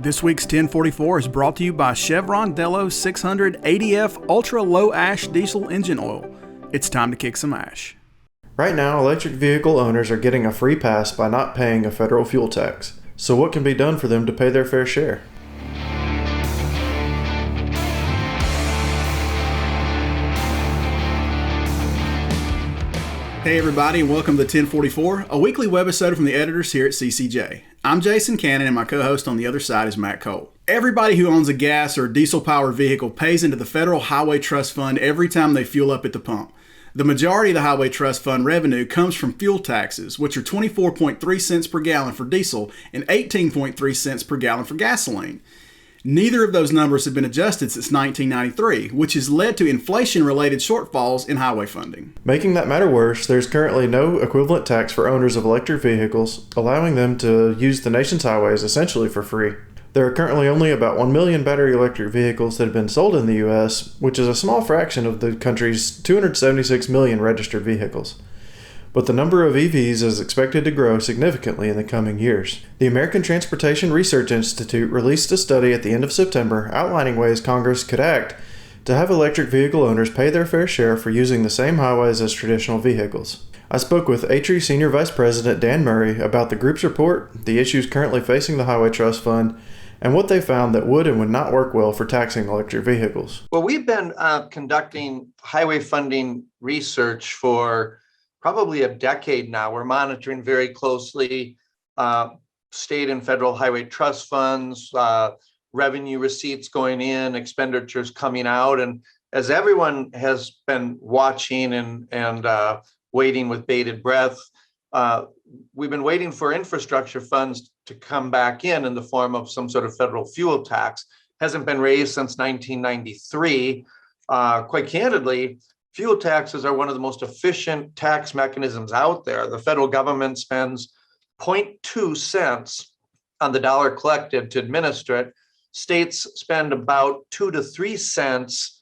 This week's 1044 is brought to you by Chevron Delos 600 ADF Ultra Low Ash Diesel Engine Oil. It's time to kick some ash. Right now, electric vehicle owners are getting a free pass by not paying a federal fuel tax. So what can be done for them to pay their fair share? Hey everybody, and welcome to 1044, a weekly webisode from the editors here at CCJ. I'm Jason Cannon, and my co-host on the other side is Matt Cole. Everybody who owns a gas or diesel-powered vehicle pays into the Federal Highway Trust Fund every time they fuel up at the pump. The majority of the Highway Trust Fund revenue comes from fuel taxes, which are 24.3 cents per gallon for diesel and 18.3 cents per gallon for gasoline. Neither of those numbers have been adjusted since 1993, which has led to inflation-related shortfalls in highway funding. Making that matter worse, there's currently no equivalent tax for owners of electric vehicles, allowing them to use the nation's highways essentially for free. There are currently only about 1 million battery electric vehicles that have been sold in the U.S., which is a small fraction of the country's 276 million registered vehicles. But the number of EVs is expected to grow significantly in the coming years. The American Transportation Research Institute released a study at the end of September outlining ways Congress could act to have electric vehicle owners pay their fair share for using the same highways as traditional vehicles. I spoke with ATRI Senior Vice President Dan Murray about the group's report, the issues currently facing the Highway Trust Fund, and what they found that would and would not work well for taxing electric vehicles. Well, we've been conducting highway funding research for probably a decade now. We're monitoring very closely state and federal highway trust funds, revenue receipts going in, expenditures coming out. And as everyone has been watching and waiting with bated breath, we've been waiting for infrastructure funds to come back in the form of some sort of federal fuel tax. Hasn't been raised since 1993. Quite candidly, fuel taxes are one of the most efficient tax mechanisms out there. The federal government spends 0.2 cents on the dollar collected to administer it. States spend about 2 to 3 cents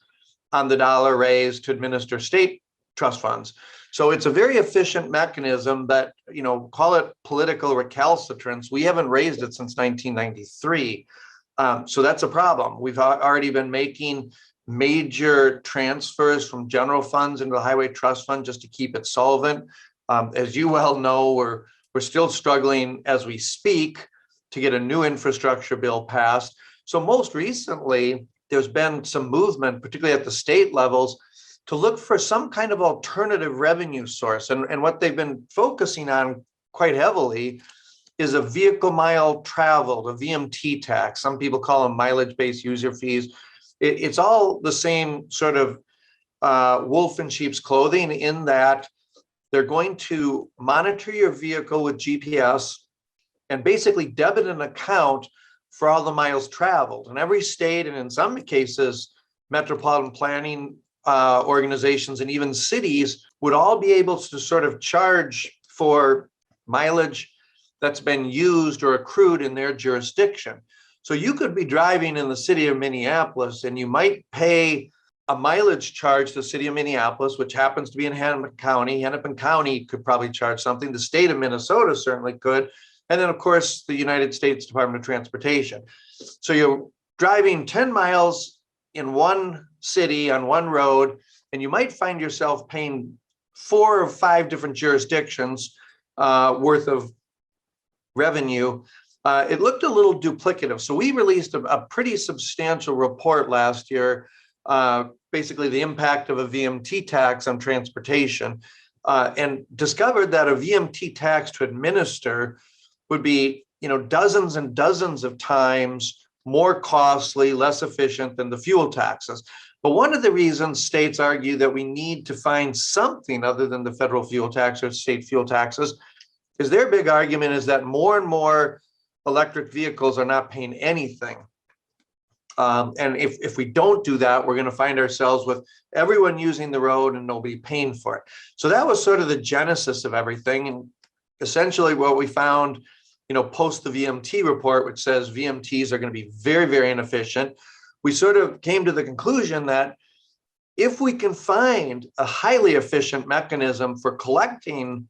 on the dollar raised to administer state trust funds. So it's a very efficient mechanism that, call it political recalcitrance. We haven't raised it since 1993. So that's a problem. We've already been making major transfers from general funds into the highway trust fund just to keep it solvent. As you well know, we're still struggling as we speak to get a new infrastructure bill passed. So most recently, there's been some movement, particularly at the state levels, to look for some kind of alternative revenue source. And what they've been focusing on quite heavily is a vehicle mile traveled, a VMT tax. Some people call them mileage-based user fees. It's all the same sort of wolf in sheep's clothing in that they're going to monitor your vehicle with GPS and basically debit an account for all the miles traveled. And every state, and in some cases, metropolitan planning organizations and even cities would all be able to sort of charge for mileage that's been used or accrued in their jurisdiction. So you could be driving in the city of Minneapolis and you might pay a mileage charge to the city of Minneapolis, which happens to be in Hennepin County. Hennepin County could probably charge something. The state of Minnesota certainly could. And then, of course, the United States Department of Transportation. So you're driving 10 miles in one city on one road, and you might find yourself paying 4 or 5 different jurisdictions worth of revenue. It looked a little duplicative. So we released a pretty substantial report last year, basically the impact of a VMT tax on transportation, and discovered that a VMT tax to administer would be, dozens and dozens of times more costly, less efficient than the fuel taxes. But one of the reasons states argue that we need to find something other than the federal fuel tax or state fuel taxes is their big argument is that more and more electric vehicles are not paying anything. And if we don't do that, we're going to find ourselves with everyone using the road and nobody paying for it. So that was sort of the genesis of everything. And essentially what we found, post the VMT report, which says VMTs are going to be very, very inefficient, we sort of came to the conclusion that if we can find a highly efficient mechanism for collecting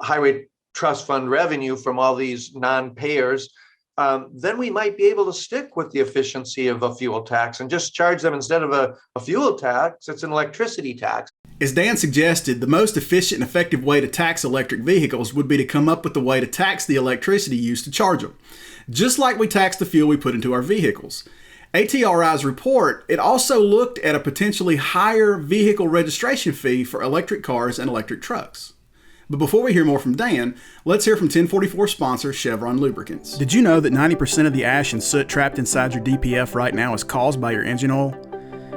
highway trust fund revenue from all these non-payers, then we might be able to stick with the efficiency of a fuel tax and just charge them instead of a fuel tax, it's an electricity tax. As Dan suggested, the most efficient and effective way to tax electric vehicles would be to come up with a way to tax the electricity used to charge them, just like we tax the fuel we put into our vehicles. ATRI's report, it also looked at a potentially higher vehicle registration fee for electric cars and electric trucks. But before we hear more from Dan, let's hear from 1044 sponsor Chevron Lubricants. Did you know that 90% of the ash and soot trapped inside your DPF right now is caused by your engine oil?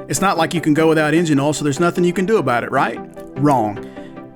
It's not like you can go without engine oil, so there's nothing you can do about it, right? Wrong.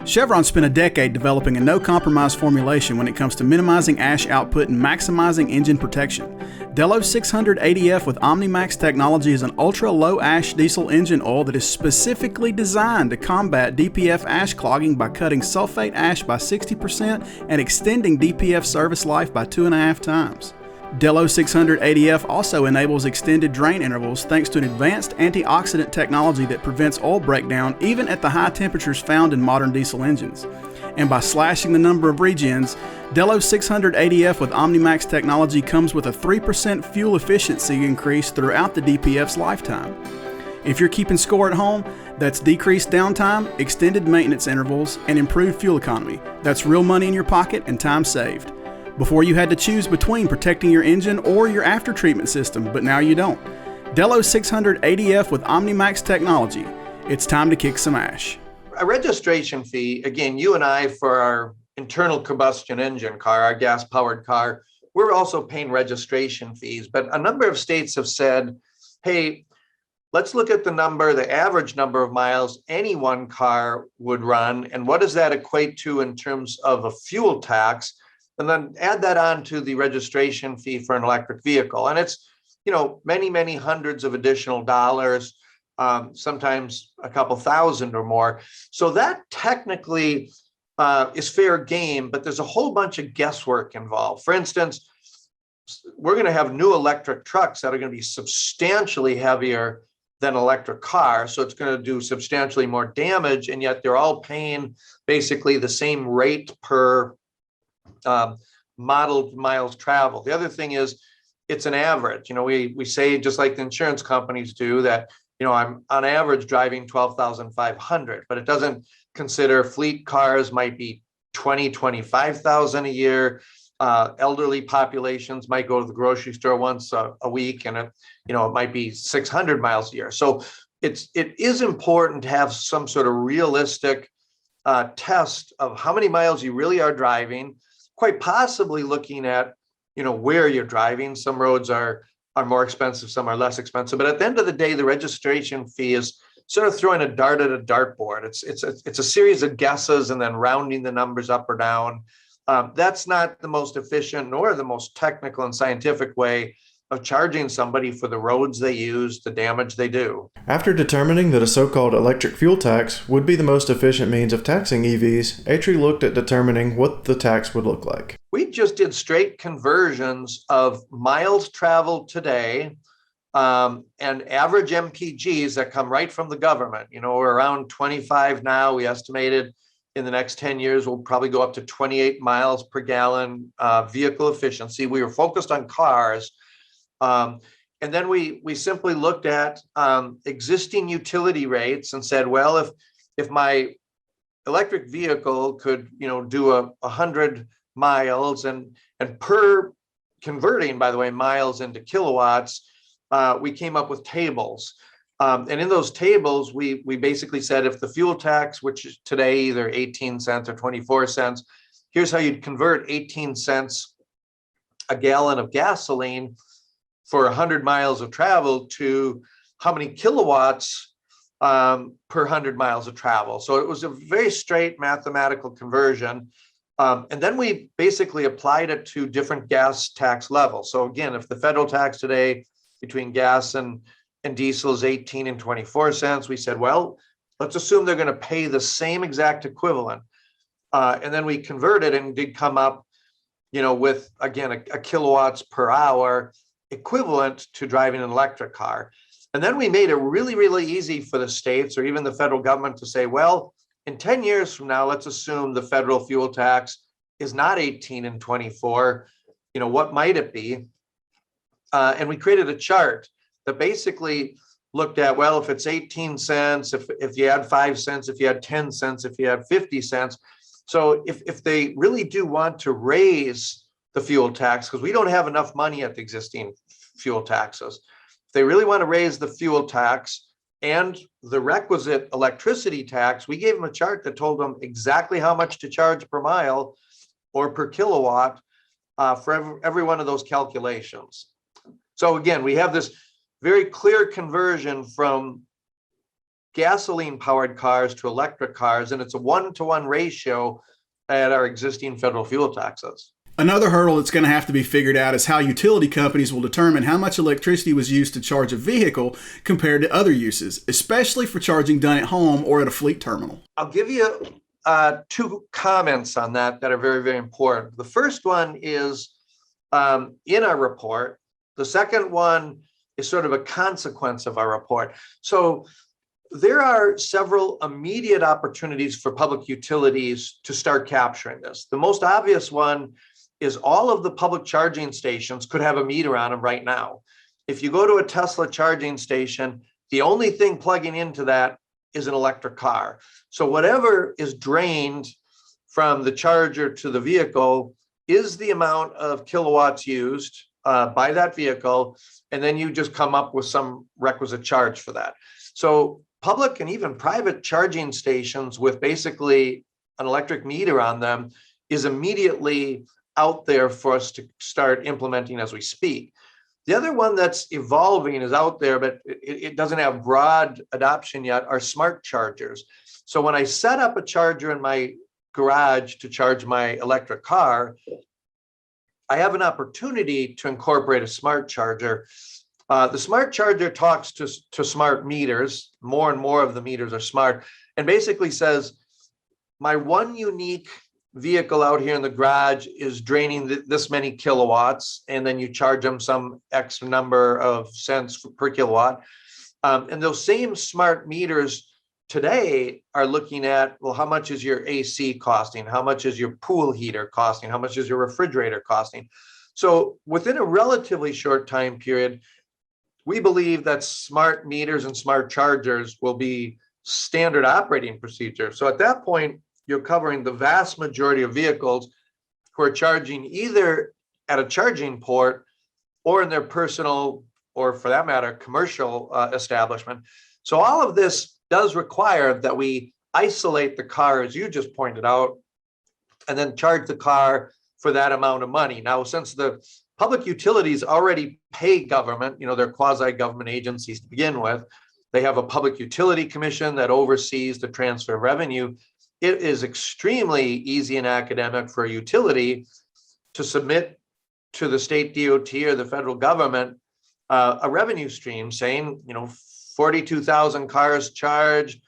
Chevron spent a decade developing a no-compromise formulation when it comes to minimizing ash output and maximizing engine protection. Delos 600 ADF with OmniMax technology is an ultra-low ash diesel engine oil that is specifically designed to combat DPF ash clogging by cutting sulfate ash by 60% and extending DPF service life by 2.5 times. Delos 600 ADF also enables extended drain intervals thanks to an advanced antioxidant technology that prevents oil breakdown even at the high temperatures found in modern diesel engines. And by slashing the number of regens, Delos 600 ADF with OmniMax technology comes with a 3% fuel efficiency increase throughout the DPF's lifetime. If you're keeping score at home, that's decreased downtime, extended maintenance intervals, and improved fuel economy. That's real money in your pocket and time saved. Before you had to choose between protecting your engine or your after-treatment system, but now you don't. Delos 600 ADF with OmniMax technology. It's time to kick some ash. A registration fee, again, you and I, for our internal combustion engine car, our gas-powered car, we're also paying registration fees. But a number of states have said, hey, let's look at the average number of miles any one car would run, and what does that equate to in terms of a fuel tax? And then add that on to the registration fee for an electric vehicle. And it's, many, many hundreds of additional dollars, sometimes a couple thousand or more. So that technically is fair game, but there's a whole bunch of guesswork involved. For instance, we're going to have new electric trucks that are going to be substantially heavier than electric cars. So it's going to do substantially more damage. And yet they're all paying basically the same rate per modeled miles traveled. The other thing is it's an average. We say, just like the insurance companies do, that, I'm on average driving 12,500, but it doesn't consider fleet cars might be 25,000 a year. Elderly populations might go to the grocery store once a week, and it might be 600 miles a year. So it is important to have some sort of realistic test of how many miles you really are driving, quite possibly looking at, where you're driving. Some roads are more expensive, some are less expensive. But at the end of the day, the registration fee is sort of throwing a dart at a dartboard. It's a series of guesses and then rounding the numbers up or down. That's not the most efficient nor the most technical and scientific way of charging somebody for the roads they use, the damage they do. After determining that a so-called electric fuel tax would be the most efficient means of taxing EVs, Atri looked at determining what the tax would look like. We just did straight conversions of miles traveled today and average MPGs that come right from the government. We're around 25 now. We estimated in the next 10 years, we'll probably go up to 28 miles per gallon vehicle efficiency. We were focused on cars. And then we simply looked at existing utility rates and said, well, if my electric vehicle could, do 100 miles and per converting, by the way, miles into kilowatts, we came up with tables. And in those tables, we basically said if the fuel tax, which is today either 18 cents or 24 cents, here's how you'd convert 18 cents a gallon of gasoline for 100 miles of travel to how many kilowatts per 100 miles of travel. So it was a very straight mathematical conversion. And then we basically applied it to different gas tax levels. So again, if the federal tax today between gas and diesel is 18 and 24 cents, we said, well, let's assume they're going to pay the same exact equivalent. And then we converted and did come up, with, again, a kilowatts per hour equivalent to driving an electric car. And then we made it really, really easy for the states or even the federal government to say, well, in 10 years from now, let's assume the federal fuel tax is not 18 and 24. What might it be? And we created a chart that basically looked at, well, if it's 18 cents, if you add 5 cents, if you add 10 cents, if you add 50 cents. So if they really do want to raise the fuel tax, because we don't have enough money at the existing fuel taxes, if they really want to raise the fuel tax and the requisite electricity tax, we gave them a chart that told them exactly how much to charge per mile or per kilowatt for every one of those calculations. So again, we have this very clear conversion from gasoline-powered cars to electric cars, and it's a 1-to-1 ratio at our existing federal fuel taxes. Another hurdle that's going to have to be figured out is how utility companies will determine how much electricity was used to charge a vehicle compared to other uses, especially for charging done at home or at a fleet terminal. I'll give you 2 comments on that are very, very important. The first one is in our report. The second one is sort of a consequence of our report. So there are several immediate opportunities for public utilities to start capturing this. The most obvious one is all of the public charging stations could have a meter on them right now. If you go to a Tesla charging station, the only thing plugging into that is an electric car. So whatever is drained from the charger to the vehicle is the amount of kilowatts used by that vehicle, and then you just come up with some requisite charge for that. So public and even private charging stations with basically an electric meter on them is immediately out there for us to start implementing as we speak. The other one that's evolving is out there, but it doesn't have broad adoption yet, are smart chargers. So when I set up a charger in my garage to charge my electric car, I have an opportunity to incorporate a smart charger. The smart charger talks to smart meters. More and more of the meters are smart, and basically says, my one unique vehicle out here in the garage is draining this many kilowatts, and then you charge them some X number of cents per kilowatt. And those same smart meters today are looking at, well, how much is your AC costing? How much is your pool heater costing? How much is your refrigerator costing? So within a relatively short time period, we believe that smart meters and smart chargers will be standard operating procedure. So at that point, you're covering the vast majority of vehicles who are charging either at a charging port or in their personal, or for that matter, commercial establishment. So all of this does require that we isolate the car, as you just pointed out, and then charge the car for that amount of money. Now, since the public utilities already pay government, they're quasi-government agencies to begin with, they have a public utility commission that oversees the transfer of revenue. It is extremely easy and academic for a utility to submit to the state DOT or the federal government a revenue stream saying, 42,000 cars charged,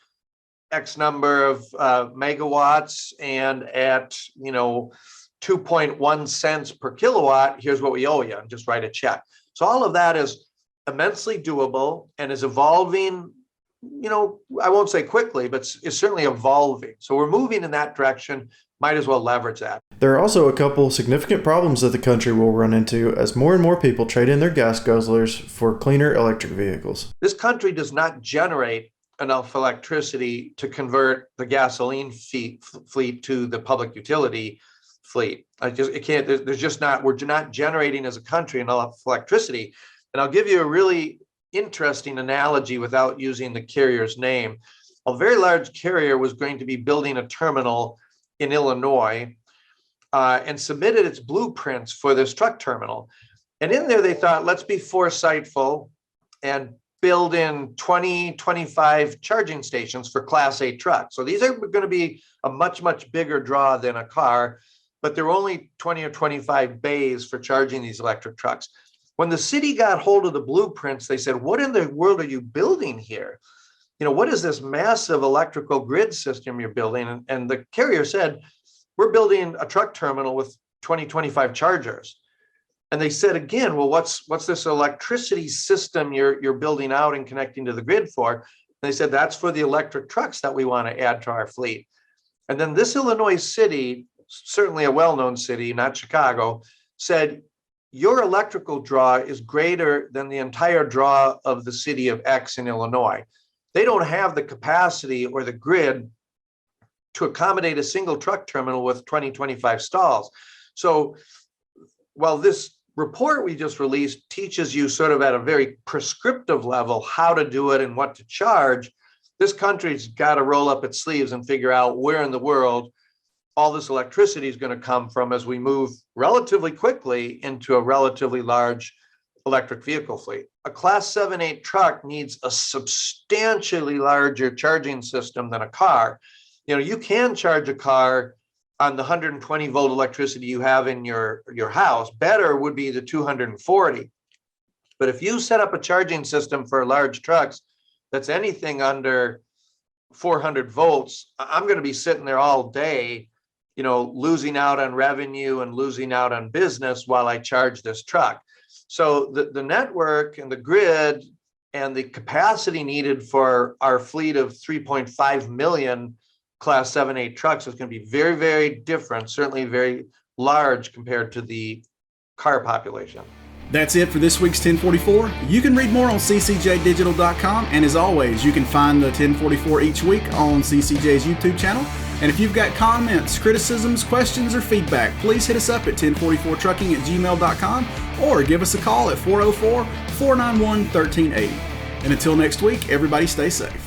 X number of megawatts, and at 2.1 cents per kilowatt, here's what we owe you, and just write a check. So all of that is immensely doable and is evolving, I won't say quickly, but it's certainly evolving. So we're moving in that direction. Might as well leverage that. There are also a couple significant problems that the country will run into as more and more people trade in their gas guzzlers for cleaner electric vehicles. This country does not generate enough electricity to convert the gasoline fleet to the public utility fleet. It can't. There's just not. We're not generating as a country enough electricity. And I'll give you a really interesting analogy without using the carrier's name. A very large carrier was going to be building a terminal in Illinois and submitted its blueprints for this truck terminal. And in there, they thought, let's be foresightful and build in 25 charging stations for Class 8 trucks. So these are going to be a much, much bigger draw than a car, but there are only 20 or 25 bays for charging these electric trucks. When the city got hold of the blueprints, they said, what in the world are you building here? What is this massive electrical grid system you're building? And the carrier said, we're building a truck terminal with 25 chargers. And they said again, well, what's this electricity system you're building out and connecting to the grid for? And they said, that's for the electric trucks that we want to add to our fleet. And then this Illinois city, certainly a well-known city, not Chicago, said, your electrical draw is greater than the entire draw of the city of X in Illinois. They don't have the capacity or the grid to accommodate a single truck terminal with 20, 25 stalls. So while this report we just released teaches you sort of at a very prescriptive level how to do it and what to charge, this country's got to roll up its sleeves and figure out where in the world all this electricity is going to come from as we move relatively quickly into a relatively large electric vehicle fleet. A class 7-8 truck needs a substantially larger charging system than a car. You can charge a car on the 120 volt electricity you have in your house. Better would be the 240. But if you set up a charging system for large trucks that's anything under 400 volts, I'm going to be sitting there all day, losing out on revenue and losing out on business while I charge this truck. So the network and the grid and the capacity needed for our fleet of 3.5 million class 7-8 trucks is going to be very, very different, certainly very large compared to the car population. That's it for this week's 1044. You can read more on ccjdigital.com, and as always, you can find the 1044 each week on CCJ's YouTube channel. And if you've got comments, criticisms, questions, or feedback, please hit us up at 1044trucking@gmail.com or give us a call at 404-491-1380. And until next week, everybody stay safe.